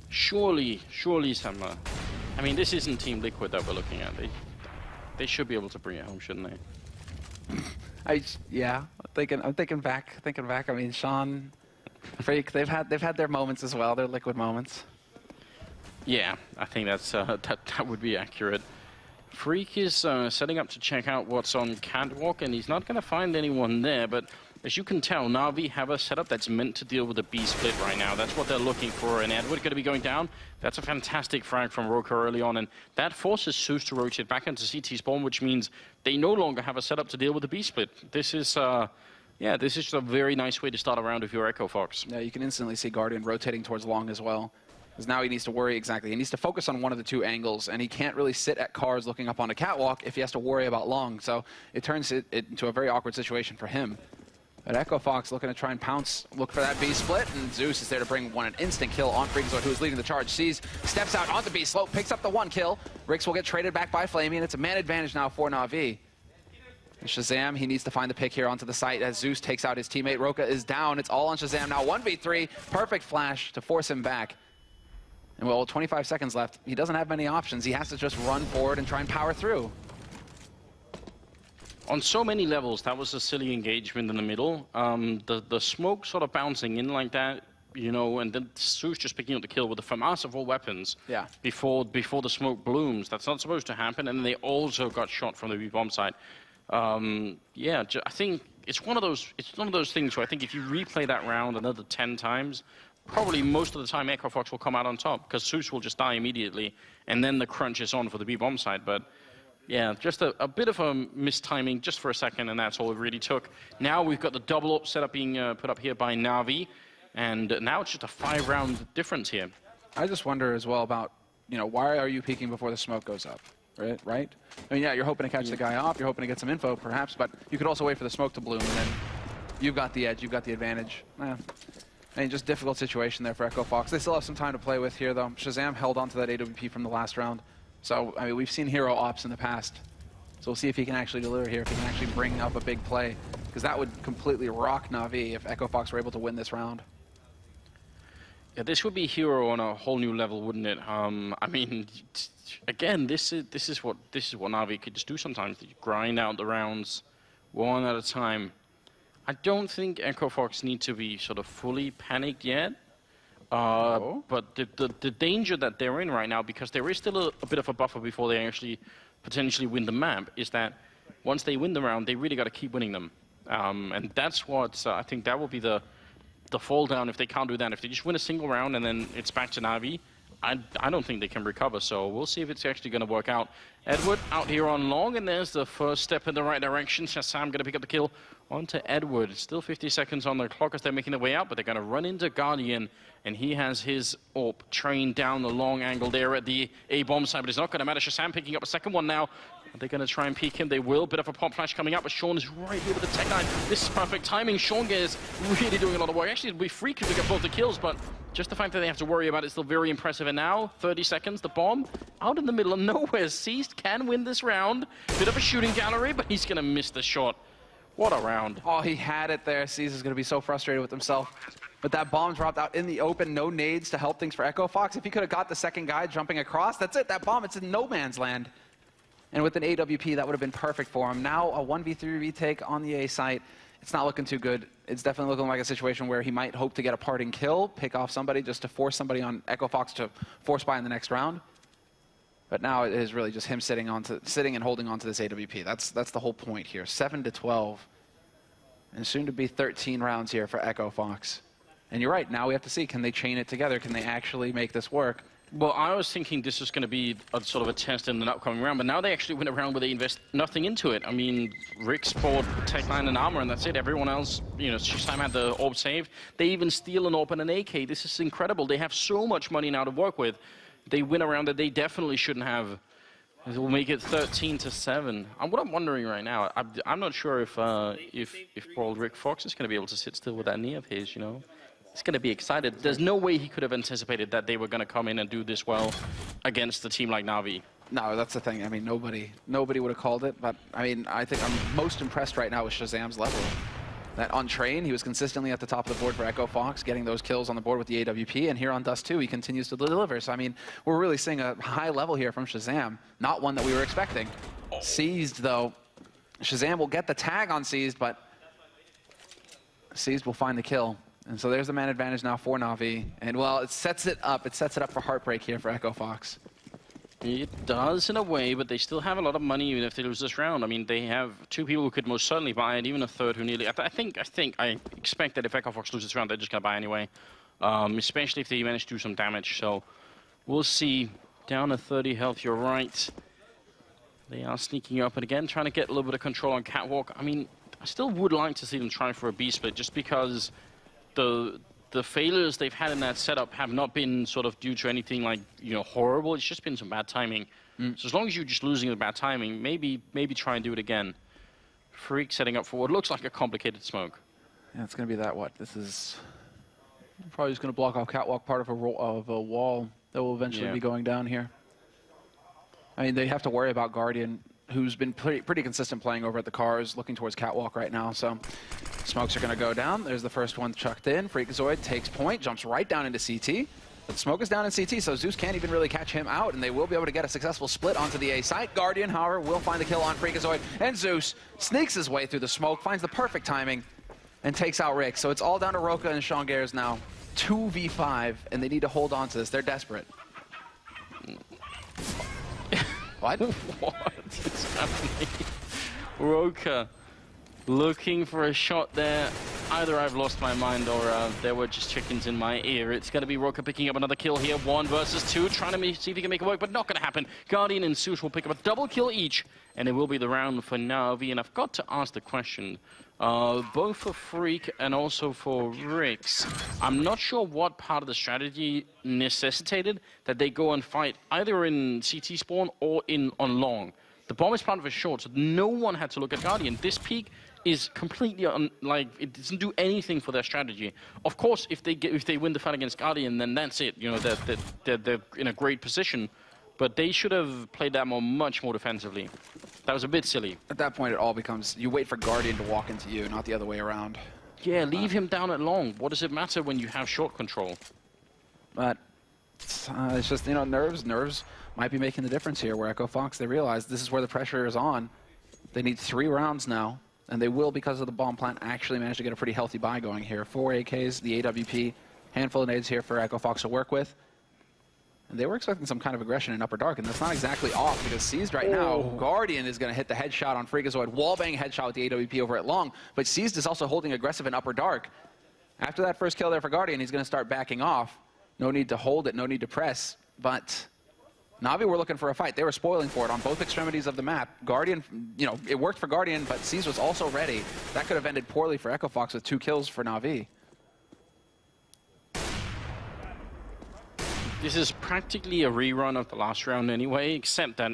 surely some... I mean, this isn't Team Liquid that we're looking at. They should be able to bring it home, shouldn't they? Yeah, I'm thinking back. I mean, Sean, Freak, they've had their moments as well, their Liquid moments. Yeah, I think that's that would be accurate. Freak is setting up to check out what's on Catwalk, and he's not going to find anyone there, but as you can tell, Na'Vi have a setup that's meant to deal with the B split right now. That's what they're looking for, and Edward going to be going down. That's a fantastic frag from Roka early on, and that forces Zeus to rotate back into CT spawn, which means they no longer have a setup to deal with the B split. This is, yeah, this is just a very nice way to start a round if you're Echo Fox. Yeah, you can instantly see Guardian rotating towards long as well. Because now he needs to worry exactly. He needs to focus on one of the 2 angles, and he can't really sit at cars looking up on a catwalk if he has to worry about long. So it turns it into a very awkward situation for him. But Echo Fox looking to try and pounce, look for that B split, and Zeus is there to bring an instant kill on Freakazoid, who is leading the charge. Sees, steps out onto B slope, picks up the 1 kill. Rix will get traded back by Flamey, and it's a man advantage now for Na'Vi. And Shazam, he needs to find the pick here onto the site as Zeus takes out his teammate. Roka is down. It's all on Shazam now. 1v3, perfect flash to force him back. And well, 25 seconds left. He doesn't have many options. He has to just run forward and try and power through. On so many levels, that was a silly engagement in the middle. The smoke sort of bouncing in like that, you know, and then Zeus just picking up the kill with the FAMAS of all weapons. Yeah. Before the smoke blooms. That's not supposed to happen. And they also got shot from the B-bomb side. Yeah, I think it's one of those things where I think if you replay that round another 10 times, probably most of the time Echo Fox will come out on top because Zeus will just die immediately, and then the crunch is on for the B-bomb side. But yeah, just a bit of a mistiming just for a second, and that's all it really took. Now we've got the double up setup being put up here by Na'Vi, and now it's just a 5-round difference here. I just wonder as well about, why are you peeking before the smoke goes up? Right? I mean, yeah, you're hoping to catch the guy off, you're hoping to get some info, perhaps, but you could also wait for the smoke to bloom, and then you've got the edge, you've got the advantage. I mean, just difficult situation there for Echo Fox. They still have some time to play with here, though. Shazam held onto that AWP from the last round. So, I mean, we've seen hero ops in the past. So we'll see if he can actually deliver here, if he can actually bring up a big play. Because that would completely rock Na'Vi if Echo Fox were able to win this round. Yeah, this would be hero on a whole new level, wouldn't it? I mean, again, this is what Na'Vi could just do sometimes. They grind out the rounds one at a time. I don't think Echo Fox need to be sort of fully panicked yet. But the danger that they're in right now, because there is still a bit of a buffer before they actually potentially win the map, is that once they win the round, they really got to keep winning them. And that's what I think that will be the fall down if they can't do that. If they just win a single round and then it's back to Na'Vi, I don't think they can recover. So we'll see if it's actually going to work out. Edward out here on long, and there's the first step in the right direction. Shazam going to pick up the kill onto Edward. Still 50 seconds on the clock as they're making their way out, but they're going to run into Guardian, and he has his AWP trained down the long angle there at the A-bomb side, but it's not going to matter. Shazam picking up a second one now. Are they going to try and peek him? They will. Bit of a pop flash coming up, but Sean is right here with the tech 9. This is perfect timing. Sean is really doing a lot of work. Actually, it'll be free because we get both the kills, but just the fact that they have to worry about it is still very impressive. And now, 30 seconds, the bomb out in the middle of nowhere. Seized can win this round. Bit of a shooting gallery, but he's going to miss the shot. What a round. Oh, he had it there. Seized is going to be so frustrated with himself. But that bomb dropped out in the open. No nades to help things for Echo Fox. If he could have got the second guy jumping across, that's it. That bomb, it's in no man's land. And with an AWP, that would have been perfect for him. Now a 1v3 retake on the A site. It's not looking too good. It's definitely looking like a situation where he might hope to get a parting kill, pick off somebody just to force somebody on Echo Fox to force buy in the next round. But now it is really just him sitting and holding on to this AWP. That's the whole point here. 7-12. And soon to be 13 rounds here for Echo Fox. And you're right, now we have to see, can they chain it together? Can they actually make this work? Well, I was thinking this was going to be a sort of a test in the upcoming round, but now they actually win a round where they invest nothing into it. I mean, Rick's bought Tech 9 and armor, and that's it. Everyone else, Shazam had the AWP saved. They even steal an AWP and an AK. This is incredible. They have so much money now to work with. They win a round that they definitely shouldn't have. It will make it 13-7. What I'm wondering right now, I'm not sure if poor Rick Fox is going to be able to sit still with that knee of his, He's going to be excited. There's no way he could have anticipated that they were going to come in and do this well against a team like Na'Vi. No, that's the thing. I mean, nobody would have called it. But, I mean, I think I'm most impressed right now with Shazam's level. That on train, he was consistently at the top of the board for Echo Fox, getting those kills on the board with the AWP. And here on Dust 2, he continues to deliver. So, I mean, we're really seeing a high level here from Shazam. Not one that we were expecting. Seized, though. Shazam will get the tag on Seized, but Seized will find the kill. And so there's the man advantage now for Na'Vi. And, well, it sets it up for heartbreak here for Echo Fox. It does in a way, but they still have a lot of money even if they lose this round. I mean, they have two people who could most certainly buy it, even a third who nearly... I expect that if Echo Fox loses this round, they're just going to buy anyway. Especially if they manage to do some damage. So we'll see. Down to 30 health, you're right. They are sneaking up and again, trying to get a little bit of control on Catwalk. I mean, I still would like to see them try for a B split just because the failures they've had in that setup have not been sort of due to anything like, horrible. It's just been some bad timing. So as long as you're just losing the bad timing, maybe try and do it again. Freak setting up for what looks like a complicated smoke. Yeah, it's going to be that what? This is probably just going to block off Catwalk, part of a wall that will eventually be going down here. I mean, they have to worry about Guardian, who's been pretty consistent playing over at the cars, looking towards Catwalk right now. So smokes are going to go down. There's the first one chucked in. Freakazoid takes point, jumps right down into CT. But smoke is down in CT, so Zeus can't even really catch him out, and they will be able to get a successful split onto the A site. Guardian, however, will find the kill on Freakazoid, and Zeus sneaks his way through the smoke, finds the perfect timing, and takes out Rick. So it's all down to Roka and Sean Gares now. 2v5, and they need to hold on to this. They're desperate. What? What is happening? Roka looking for a shot there. Either I've lost my mind or there were just chickens in my ear. It's going to be Roka picking up another kill here. 1 versus 2, trying to see if he can make it work, but not going to happen. Guardian and Zeus will pick up a double kill each, and it will be the round for Na'Vi. And I've got to ask the question, both for Freak and also for Rix. I'm not sure what part of the strategy necessitated that they go and fight either in CT spawn or on long. The bomb is planted for short, so no one had to look at Guardian. This peak is completely it doesn't do anything for their strategy. Of course, if they win the fight against Guardian, then that's it. You know, they're in a great position. But they should have played that much more defensively. That was a bit silly. At that point, it all becomes, you wait for Guardian to walk into you, not the other way around. Yeah, leave him down at long. What does it matter when you have short control? But it's just, you know, nerves might be making the difference here, where Echo Fox, they realize this is where the pressure is on. They need 3 rounds now, and they will, because of the bomb plant, actually manage to get a pretty healthy buy going here. 4 AKs, the AWP, handful of nades here for Echo Fox to work with. And they were expecting some kind of aggression in Upper Dark, and that's not exactly off, because Seized right now, Guardian is going to hit the headshot on Freakazoid, wallbang headshot with the AWP over at long, but Seized is also holding aggressive in Upper Dark. After that first kill there for Guardian, he's going to start backing off. No need to hold it, no need to press, but Na'Vi were looking for a fight. They were spoiling for it on both extremities of the map. Guardian, you know, it worked for Guardian, but Seized was also ready. That could have ended poorly for Echo Fox with 2 kills for Na'Vi. This is practically a rerun of the last round anyway, except that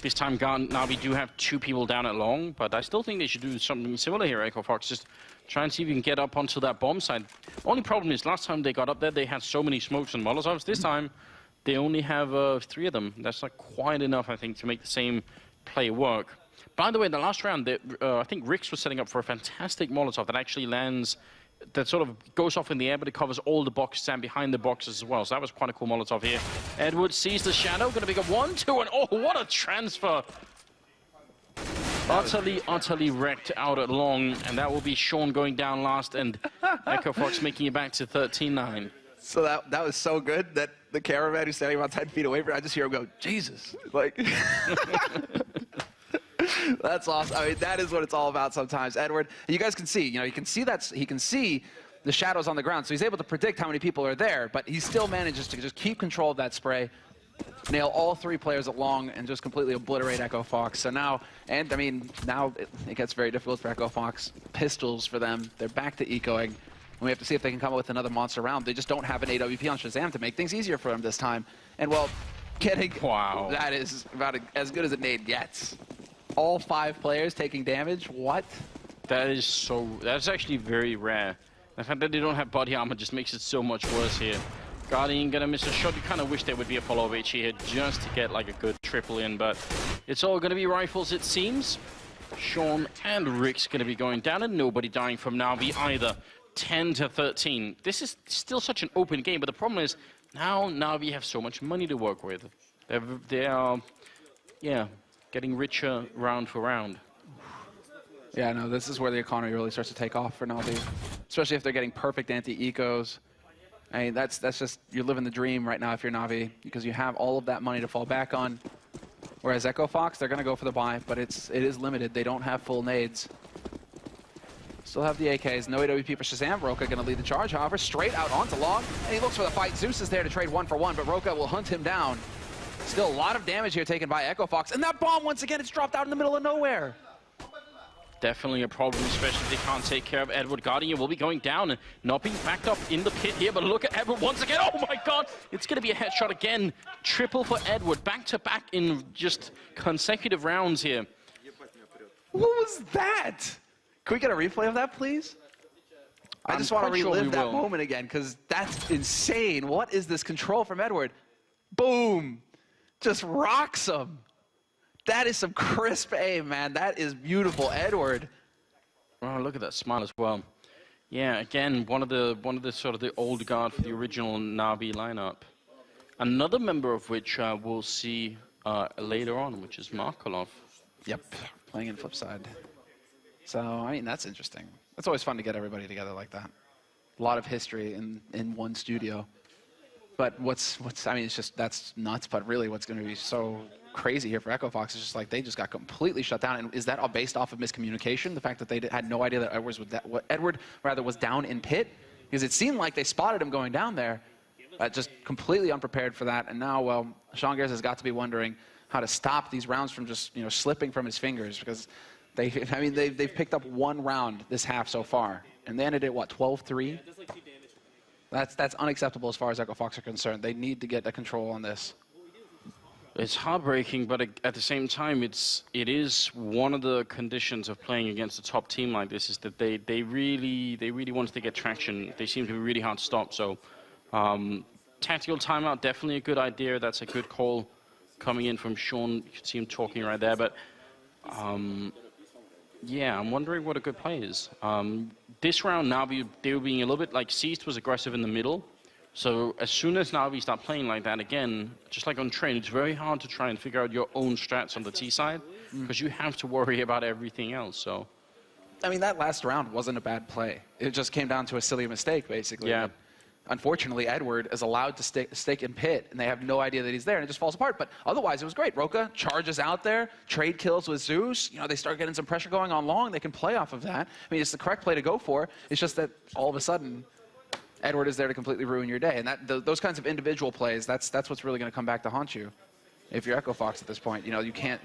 this time Na'Vi do have 2 people down at long, but I still think they should do something similar here, Echo Fox. Just try and see if you can get up onto that bomb side. Only problem is, last time they got up there, they had so many smokes and Molotovs. This time, they only have 3 of them. That's not quite enough, I think, to make the same play work. By the way, the last round, I think Rix was setting up for a fantastic Molotov that actually lands, that sort of goes off in the air, but it covers all the boxes and behind the boxes as well. So that was quite a cool Molotov here. Edward sees the shadow, going to pick up 1, 2, and oh, what a transfer! Utterly wrecked out at long, and that will be Sean going down last, and Echo Fox making it back to 13-9. So that was so good that the cameraman who's standing about 10 feet away from it, I just hear him go, Jesus. Like, that's awesome. I mean, that is what it's all about sometimes. Edward, you guys can see, you know, he can see the shadows on the ground, so he's able to predict how many people are there, but he still manages to just keep control of that spray, nail all 3 players at long, and just completely obliterate Echo Fox. So now, and I mean, now it gets very difficult for Echo Fox. Pistols for them. They're back to ecoing. And we have to see if they can come up with another monster round. They just don't have an AWP on Shazam to make things easier for them this time. And well, that is about as good as a nade gets. All 5 players taking damage. What? That's actually very rare. The fact that they don't have body armor just makes it so much worse here. Guardian gonna miss a shot. You kind of wish there would be a follow-up HE here just to get like a good triple in, but it's all gonna be rifles, it seems. Sean and Rick's gonna be going down, and nobody dying from Na'Vi either. 10-13. This is still such an open game, but the problem is now Na'Vi have so much money to work with. They are, yeah, getting richer round for round. Yeah, no, this is where the economy really starts to take off for Na'Vi, especially if they're getting perfect anti-ecos. I mean, that's just, you're living the dream right now if you're Na'Vi, because you have all of that money to fall back on. Whereas Echo Fox, they're going to go for the buy, but it is limited. They don't have full nades. Still have the AKs. No AWP for Shazam. Roka going to lead the charge, however, straight out onto long, and he looks for the fight. Zeus is there to trade 1 for 1, but Roka will hunt him down. Still a lot of damage here taken by Echo Fox, and that bomb, once again, it's dropped out in the middle of nowhere. Definitely a problem, especially if they can't take care of Edward. Guardian will be going down and not being backed up in the pit here, but look at Edward once again. Oh my god, it's going to be a headshot again. Triple for Edward, back-to-back in just consecutive rounds here. What was that? Can we get a replay of that, please? I just want to relive that moment again, because that's insane. What is this control from Edward? Boom! Just rocks him. That is some crisp aim, man. That is beautiful, Edward. Oh, look at that smile as well. Yeah, again, one of the sort of the old guard for the original Na'Vi lineup. Another member of which we'll see later on, which is Markolov. Yep, playing in flip side. So, I mean, that's interesting. It's always fun to get everybody together like that. A lot of history in one studio. But I mean, it's just, that's nuts, but really what's going to be so crazy here for Echo Fox is just like they just got completely shut down. And is that all based off of miscommunication? The fact that they had no idea that Edward was down in pit? Because it seemed like they spotted him going down there, just completely unprepared for that. And now, well, Sean Garrett has got to be wondering how to stop these rounds from just, you know, slipping from his fingers, because They've picked up 1 round this half so far, and they ended at what, 12-3? That's unacceptable as far as Echo Fox are concerned. They need to get the control on this. It's heartbreaking, but at the same time, it is one of the conditions of playing against a top team like this is that they really want to get traction. They seem to be really hard to stop. So, tactical timeout, definitely a good idea. That's a good call coming in from Sean. You can see him talking right there, but yeah, I'm wondering what a good play is. This round, Na'Vi, they were being a little bit like Seized was aggressive in the middle. So as soon as Na'Vi start playing like that again, just like on Train, it's very hard to try and figure out your own strats on the T side because you have to worry about everything else. So, I mean, that last round wasn't a bad play. It just came down to a silly mistake, basically. Yeah. But unfortunately, Edward is allowed to stake in pit, and they have no idea that he's there, and it just falls apart. But otherwise, it was great. Roka charges out there, trade kills with Zeus. You know, they start getting some pressure going on long. They can play off of that. I mean, it's the correct play to go for. It's just that all of a sudden, Edward is there to completely ruin your day. And those kinds of individual plays, that's what's really going to come back to haunt you. If you're Echo Fox at this point, you know, you can't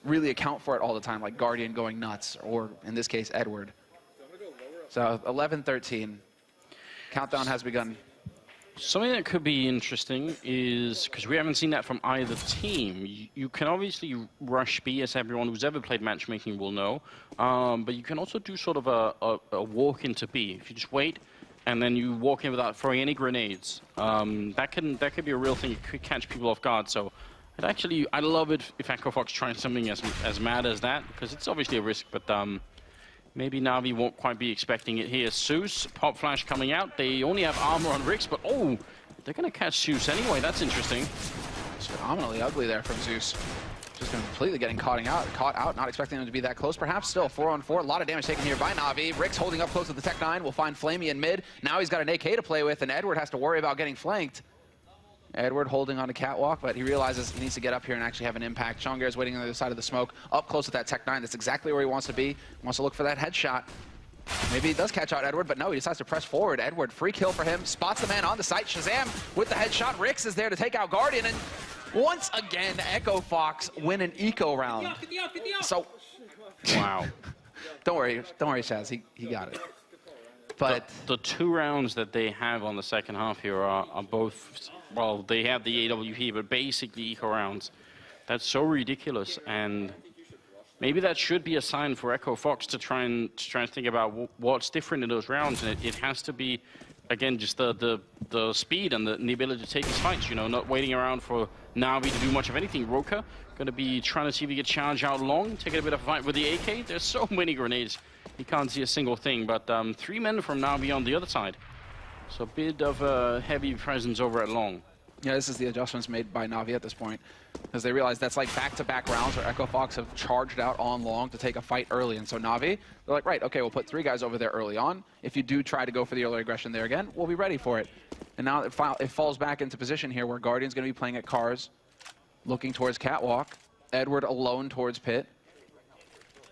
really account for it all the time, like Guardian going nuts, or in this case, Edward. So 11-13. Countdown has begun. Something that could be interesting is, because we haven't seen that from either team, you can obviously rush B, as everyone who's ever played matchmaking will know, but you can also do sort of a walk into B. If you just wait, and then you walk in without throwing any grenades, that could be a real thing. It could catch people off guard. So I love it if Echo Fox tries something as mad as that, because it's obviously a risk, but maybe Na'Vi won't quite be expecting it here. Zeus, Pop Flash coming out. They only have armor on Rix, but oh, they're going to catch Zeus anyway. That's interesting. It's phenomenally ugly there from Zeus. Just completely getting caught out, not expecting him to be that close. Perhaps still 4-on-4. A lot of damage taken here by Na'Vi. Rix holding up close to the Tech 9. Will find Flamey in mid. Now he's got an AK to play with, and Edward has to worry about getting flanked. Edward holding on a catwalk, but he realizes he needs to get up here and actually have an impact. Sean is waiting on the other side of the smoke, up close with that Tech 9. That's exactly where he wants to be. He wants to look for that headshot. Maybe he does catch out Edward, but no, he decides to press forward. Edward, free kill for him. Spots the man on the site. Shazam with the headshot. Rix is there to take out Guardian, and once again, Echo Fox win an eco round. So, Wow. don't worry, Shaz, he got it. But the 2 rounds that they have on the second half here are both, well, they have the AWP, but basically eco rounds. That's so ridiculous, and maybe that should be a sign for Echo Fox to try and think about what's different in those rounds, and it has to be, again, just the speed and the ability to take his fights, you know, not waiting around for Na'Vi to do much of anything. Roka going to be trying to see if he can charge out long, taking a bit of a fight with the AK. There's so many grenades. He can't see a single thing, but 3 men from Na'Vi on the other side. So a bit of a heavy presence over at long. Yeah, this is the adjustments made by Na'Vi at this point, because they realize that's like back-to-back rounds where Echo Fox have charged out on long to take a fight early. And so Na'Vi, they're like, right, okay, we'll put 3 guys over there early on. If you do try to go for the early aggression there again, we'll be ready for it. And now it falls back into position here where Guardian's going to be playing at Cars, looking towards Catwalk. Edward alone towards Pit.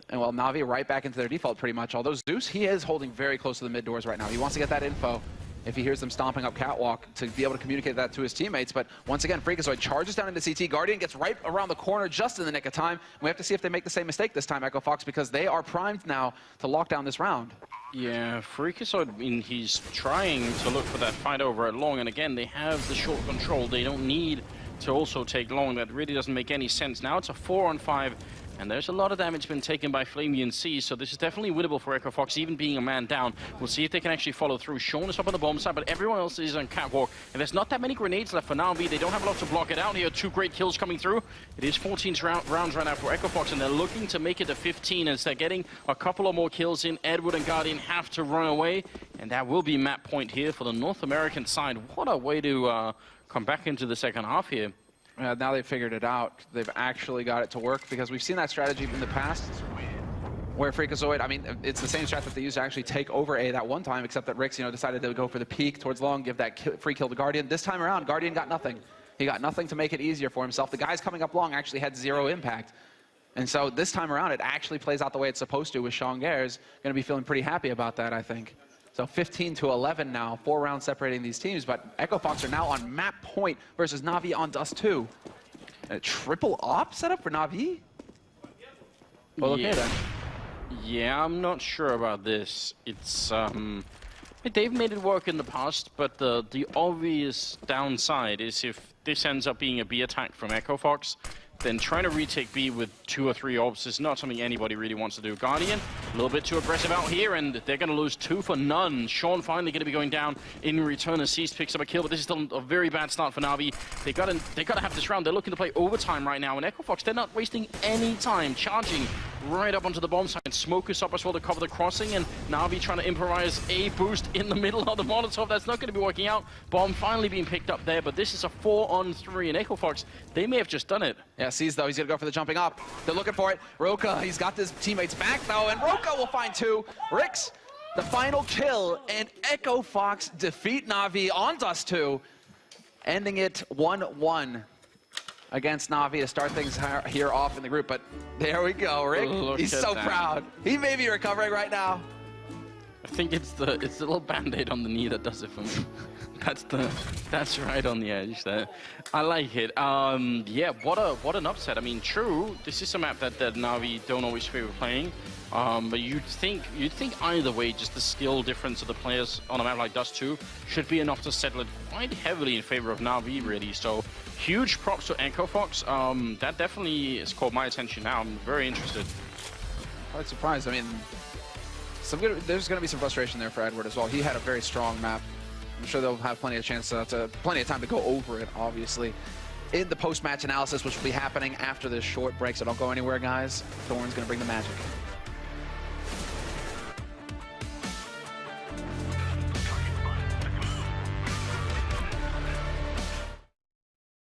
And well, Na'Vi right back into their default pretty much. Although Zeus, he is holding very close to the mid doors right now. He wants to get that info if he hears them stomping up Catwalk to be able to communicate that to his teammates. But once again, Freakazoid charges down into CT. Guardian gets right around the corner just in the nick of time. We have to see if they make the same mistake this time, Echo Fox, because they are primed now to lock down this round. Yeah, Freakazoid, I mean, he's trying to look for that fight over at long, and again, they have the short control. They don't need to also take long. That really doesn't make any sense. Now it's a 4-on-5. And there's a lot of damage been taken by Flamey and C, so this is definitely winnable for Echo Fox, even being a man down. We'll see if they can actually follow through. Sean is up on the bomb side, but everyone else is on Catwalk. And there's not that many grenades left for Na'Vi. They don't have a lot to block it out here. 2 great kills coming through. It is 14 rounds right now for Echo Fox, and they're looking to make it to 15 as they're getting a couple of more kills in. Edward and Guardian have to run away, and that will be map point here for the North American side. What a way to come back into the second half here. Now they've figured it out. They've actually got it to work, because we've seen that strategy in the past where Freakazoid, I mean, it's the same strat that they used to actually take over A that one time, except that Rix, you know, decided to go for the peek towards long, give that free kill to Guardian. This time around, Guardian got nothing. He got nothing to make it easier for himself. The guys coming up long actually had 0 impact. And so this time around, it actually plays out the way it's supposed to, with Sean Gares going to be feeling pretty happy about that, I think. So 15-11 now, 4 rounds separating these teams, but Echo Fox are now on map point versus Na'Vi on Dust 2. And a triple op setup for Na'Vi? Well, okay then. Yeah, I'm not sure about this. It's they've made it work in the past, but the obvious downside is if this ends up being a B attack from Echo Fox, then trying to retake B with 2 or 3 orbs is not something anybody really wants to do. Guardian, a little bit too aggressive out here, and they're going to lose 2 for none. Sean finally going to be going down in return as Seized picks up a kill, but this is still a very bad start for Na'Vi. They got to have this round. They're looking to play overtime right now, and Echo Fox, they're not wasting any time charging right up onto the bomb site. Smoke is up as well to cover the crossing, and Na'Vi trying to improvise a boost in the middle of the Molotov. That's not going to be working out. Bomb finally being picked up there, but this is a 4-on-3, and Echo Fox, they may have just done it. Yeah, Sees though, he's gonna go for the jumping up. They're looking for it. Roka, he's got his teammates back though, and Roka will find 2. Rix, the final kill, and Echo Fox defeat Na'Vi on Dust 2, ending it 1-1 against Na'Vi to start things here off in the group. But there we go, Rick. He's so proud. He may be recovering right now. I think it's the little band-aid on the knee that does it for me. That's right on the edge there. I like it. Yeah, what an upset. I mean, true, this is a map that Na'Vi don't always favor playing. But you'd think either way, just the skill difference of the players on a map like Dust 2 should be enough to settle it quite heavily in favor of Na'Vi, really. So huge props to Echo Fox. That definitely has caught my attention now. I'm very interested. Quite surprised. I mean, there's going to be some frustration there for Edward as well. He had a very strong map. I'm sure they'll have plenty of time to go over it, obviously, in the post-match analysis, which will be happening after this short break. So don't go anywhere, guys. Thorn's going to bring the magic.